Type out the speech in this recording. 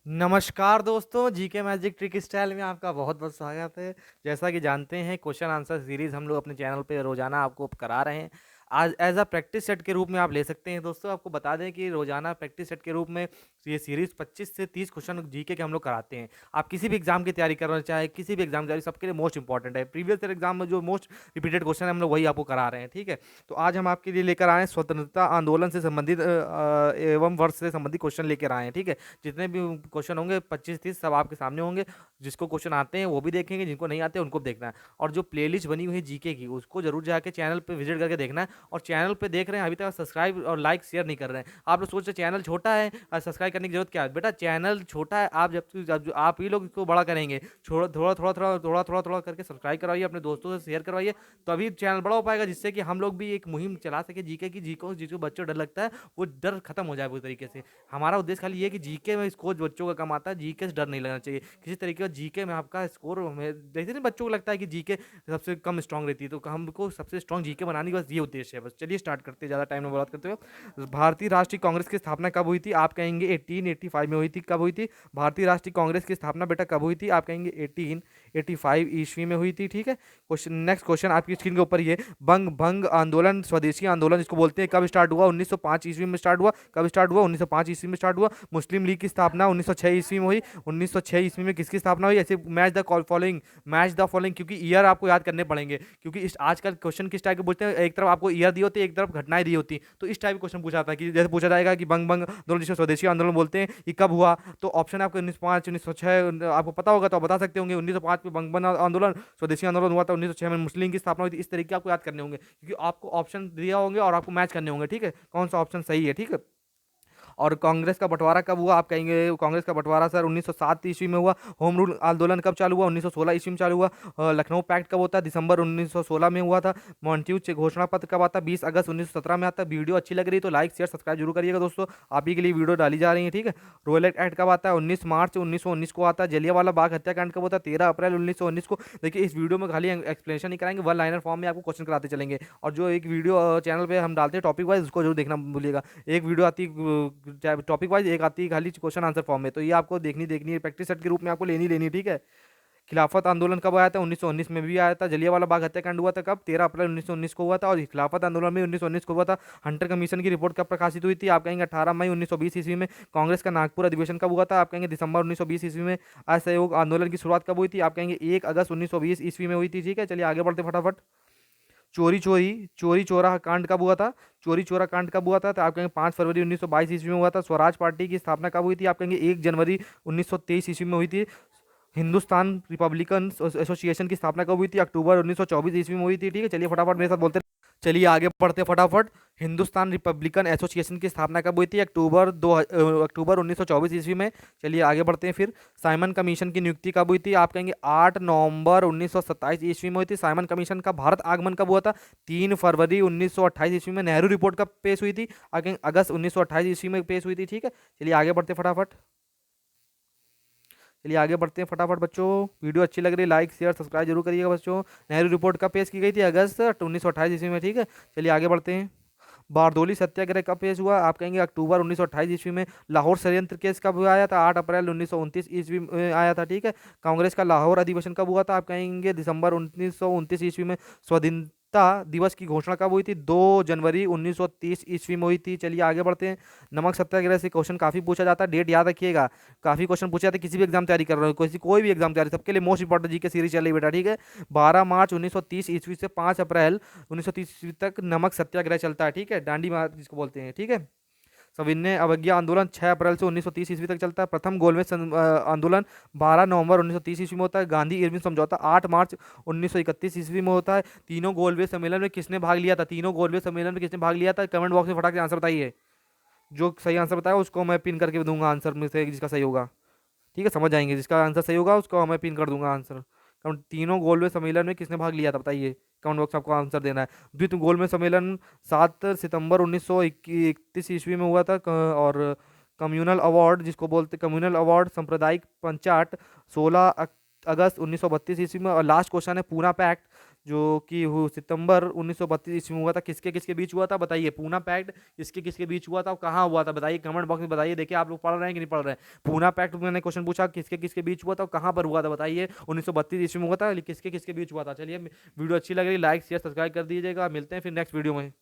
नमस्कार दोस्तों, GK magic trick style में आपका बहुत बहुत स्वागत है। जैसा कि जानते हैं, क्वेश्चन आंसर सीरीज हम लोग अपने चैनल पे रोजाना आपको करा रहे हैं। आज एज अ प्रैक्टिस सेट के रूप में आप ले सकते हैं। दोस्तों, आपको बता दें कि रोजाना प्रैक्टिस सेट के रूप में ये सीरीज 25 से 30 क्वेश्चन जीके के हम लोग कराते हैं। आप किसी भी एग्जाम की तैयारी कर रहे हो, चाहे किसी भी एग्जाम की तैयारी, सबके लिए मोस्ट इंपॉर्टेंट है। प्रीवियस ईयर एग्जाम में जो मोस्ट रिपीटेड क्वेश्चन है, हम लोग वही आपको करा रहे हैं। ठीक है, तो आज हम आपके लिए लेकर आए हैं स्वतंत्रता आंदोलन से संबंधित एवं वर्ष से संबंधित क्वेश्चन लेकर आए हैं। ठीक है, जितने भी क्वेश्चन होंगे 25-30 सब आपके सामने होंगे। जिसको क्वेश्चन आते हैं वो भी देखेंगे, जिनको नहीं आते उनको भी देखना है। और जो प्लेलिस्ट बनी हुई है जीके की, उसको जरूर जाके चैनल पे विजिट करके देखना है। और चैनल पे देख रहे हैं अभी तक सब्सक्राइब और लाइक शेयर नहीं कर रहे हैं, आप लोग सोच रहे चैनल छोटा है और सब्सक्राइब करने की जरूरत क्या है। बेटा, चैनल छोटा है, आप जब आप ही लोग इसको बड़ा करेंगे, थोड़ा थोड़ा थोड़ा थोड़ा थोड़ा थोड़ा थोड़ा करके सब्सक्राइब करवाइए, अपने दोस्तों से शेयर करवाइए, तभी चैनल बड़ा हो पाएगा। जिससे कि हम लोग भी एक मुहिम चला सके जीके की, जीको जिसको बच्चों को डर लगता है वो डर खत्म हो जाए पूरी तरीके से। हमारा उद्देश्य खाली ये है कि जीके में स्कोर बच्चों का कम आता है, जीके से डर नहीं लगना चाहिए किसी तरीके का। जीके में आपका स्कोर हमें जैसे नहीं, बच्चों को लगता है कि जीके सबसे कम स्ट्रांग रहती है, तो हमको सबसे स्ट्रांग जीके बनाने की बस ये उद्देश्य है। बस चलिए स्टार्ट करते हैं, ज़्यादा टाइम में बात करते हुए। भारतीय राष्ट्रीय कांग्रेस की स्थापना कब हुई थी? आप कहेंगे 1885 में हुई थी। कब हुई थी भारतीय राष्ट्रीय कांग्रेस की स्थापना? बेटा, कब हुई थी? आप कहेंगे 1885 ईस्वी में हुई थी। ठीक है, क्वेश्चन नेक्स्ट क्वेश्चन आपकी स्क्रीन के ऊपर ये बंग भंग आंदोलन, स्वदेशी आंदोलन जिसको बोलते हैं, कब स्टार्ट हुआ? 1905 ईस्वी में स्टार्ट हुआ। कब स्टार्ट हुआ? 1905 ईस्वी में स्टार्ट हुआ। मुस्लिम लीग की स्थापना 1906 ईस्वी में हुई। 1906 ईस्वी में किसकी स्थापना हुई? ऐसे मैच द फॉलोइंग, क्योंकि ईयर आपको याद करने पड़ेंगे, क्योंकि इस आजकल क्वेश्चन किस टाइप के बोलते हैं, एक तरफ आपको ईयर दी होती है, एक तरफ घटनाएं दी होती, तो इस टाइप के क्वेश्चन पूछा था कि जैसे पूछा जाएगा कि बंग भंग आंदोलन जिसको स्वदेशी आंदोलन बोलते हैं, ये कब हुआ? तो ऑप्शन आपको 1905, 1906 आपको पता होगा तो आप बता सकते होंगे। 1905 में बंग भंग आंदोलन, स्वदेशी आंदोलन हुआ था। 1906 में मुस्लिम लीग की स्थापना हुई थी। इस तरीके आपको याद करने होंगे, क्योंकि आपको ऑप्शन दिया होंगे और आपको मैच करने होंगे। ठीक है, कौन सा ऑप्शन सही है। ठीक है, और कांग्रेस का बंटवारा कब हुआ? आप कहेंगे कांग्रेस का बंटवारा सर 1907 ईस्वी में हुआ। होम रूल आंदोलन कब चालू हुआ? 1916 ईस्वी में चालू हुआ। लखनऊ पैक्ट कब होता है? दिसंबर 1916 में हुआ था। मॉन्ट्यूज घोषणा पत्र कब आता है? 20 अगस्त 1917 में आता है। वीडियो अच्छी लग रही है तो लाइक शेयर सब्सक्राइब जरूर करिएगा दोस्तों, आप ही के लिए वीडियो डाली जा रही है। ठीक है, रोयल एक्ट कब आता है? 19 मार्च 1919 को आता है। जलियांवाला बाग हत्याकांड कब होता है? 13 अप्रैल 1919 को। देखिए, इस वीडियो में खाली एक्सप्लेनेशन नहीं कराएंगे, वन लाइनर फॉर्म में आपको क्वेश्चन कराते चलेंगे। और जो एक वीडियो चैनल पे हम डालते हैं टॉपिक वाइज, उसको जरूर देखना भूलिएगा। एक वीडियो आती है टॉपिक वाइज, एक आती है खाली क्वेश्चन आंसर फॉर्म में, तो ये आपको देखनी है, प्रैक्टिस सेट के रूप में आपको लेनी है। ठीक है, खिलाफत आंदोलन कब आया था? 1919 में भी आया था। जलियांवाला बाग हत्याकांड हुआ था कब? 13 अप्रैल 1919 को हुआ था। और खिलाफत आंदोलन में 1919 को हुआ था। हंटर कमीशन की रिपोर्ट कब प्रकाशित हुई थी? आप कहेंगे 18 मई 1920 ईस्वी में। कांग्रेस का नागपुर अधिवेशन कब हुआ था? आप कहेंगे दिसंबर 1920 ईस्वी में। असहयोग आंदोलन की शुरुआत कब हुई थी? आप कहेंगे 1 अगस्त 1920 ईस्वी में हुई थी। ठीक है, चलिए आगे बढ़ते फटाफट। चोरी चोरी चोरी चोरा कांड कब हुआ था? चोरी चोरा कांड कब हुआ था? तो आप कहेंगे 5 फरवरी 1922 ईस्वी में हुआ था। स्वराज पार्टी की स्थापना कब हुई थी? आप कहेंगे 1 जनवरी 1923 ईस्वी में हुई थी। हिंदुस्तान रिपब्लिकन एसोसिएशन की स्थापना कब हुई थी? अक्टूबर 1924 ईस्वी में हुई थी। ठीक है, चलिए फटाफट मेरे साथ बोलते रहिए। चलिए आगे बढ़ते फटाफट। हिंदुस्तान रिपब्लिकन एसोसिएशन की स्थापना कब हुई थी? अक्टूबर 1924 ईस्वी में। चलिए आगे बढ़ते हैं फिर। साइमन कमीशन की नियुक्ति कब हुई थी? आप कहेंगे 8 नवंबर 1927 ईस्वी में हुई थी। साइमन कमीशन का भारत आगमन कब हुआ था? 3 फरवरी 1928 ईस्वी में। नेहरू रिपोर्ट कब पेश हुई थी? आप कहेंगे अगस्त 1928 ईस्वी में पेश हुई थी। ठीक है, चलिए आगे बढ़ते फटाफट। चलिए आगे बढ़ते हैं फटाफट बच्चों, वीडियो अच्छी लग रही है लाइक शेयर सब्सक्राइब जरूर करिएगा बच्चों। नेहरू रिपोर्ट कब पेश की गई थी? अगस्त 1928 ईस्वी में। ठीक है, चलिए आगे बढ़ते हैं। बारदोली सत्याग्रह कब पेश हुआ? आप कहेंगे अक्टूबर 1928 ईस्वी में। लाहौर षड्यंत्र केस कब आया था? 8 अप्रैल 1929 ईस्वी में आया था। ठीक है, कांग्रेस का लाहौर अधिवेशन कब हुआ था? आप कहेंगे दिसंबर 1929 ईस्वी में। स्वाधीनता दिवस की घोषणा कब हुई थी? 2 जनवरी 1930 ईस्वी में हुई थी। चलिए आगे बढ़ते हैं। नमक सत्याग्रह से क्वेश्चन काफी पूछा जाता है, डेट याद रखिएगा। काफी क्वेश्चन पूछे जाते हैं, किसी भी एग्जाम तैयारी कर रहे हो, कोई भी एग्जाम तैयारी, सबके लिए मोस्ट इंपॉर्टेंट जी के सीरीज चल रही बेटा। ठीक है, 12 मार्च 1930 ईस्वी से 5 अप्रैल 1930 ईस्वी तक नमक सत्याग्रह चलता है। ठीक है, डांडी मार्च जिसको बोलते हैं। ठीक है, सविनय अवज्ञा आंदोलन 6 अप्रैल से 1930 ईस्वी तक चलता है। प्रथम गोलमेज आंदोलन 12 नवंबर 1930 ईस्वी में होता है। गांधी इरविन समझौता 8 मार्च 1931 ईस्वी में होता है। तीनों गोलमेज सम्मेलन में किसने भाग लिया था? तीनों गोलमेज सम्मेलन में किसने भाग लिया था? कमेंट बॉक्स में फटाक से आंसर बताइए। जो सही आंसर बताएगा उसको मैं पिन करके दूंगा आंसर में से जिसका सही होगा। ठीक है, समझ जाएंगे, जिसका आंसर सही होगा उसको मैं पिन कर दूंगा आंसर। तीनों गोलमेज सम्मेलन में किसने भाग लिया था बताइए, कमेंट बॉक्स में आपको आंसर देना है। द्वितीय गोलमेज सम्मेलन 7 सितंबर 1931 ईस्वी में हुआ था। और कम्युनल अवार्ड जिसको बोलते कम्युनल अवार्ड सांप्रदायिक पंचाट 16 अगस्त 1932 ईस्वी में। और लास्ट क्वेश्चन है पूना पैक्ट जो कि सितंबर 1932 ईस्वी में हुआ था, किसके किसके बीच हुआ था बताइए। पूना पैक्ट किसके किसके बीच हुआ था और कहाँ हुआ था बताइए, कमेंट बॉक्स में बताइए। देखिए आप लोग पढ़ रहे हैं कि नहीं पढ़ रहे हैं। पूना पैक्ट मैंने क्वेश्चन पूछा किसके किसके बीच हुआ था और कहाँ पर हुआ था बताइए। 1932 ईस्वी में हुआ था, किसके किसके बीच हुआ था। चलिए वीडियो अच्छी लग रही, लाइक शेयर सब्सक्राइब कर दीजिएगा। मिलते हैं फिर नेक्स्ट वीडियो में।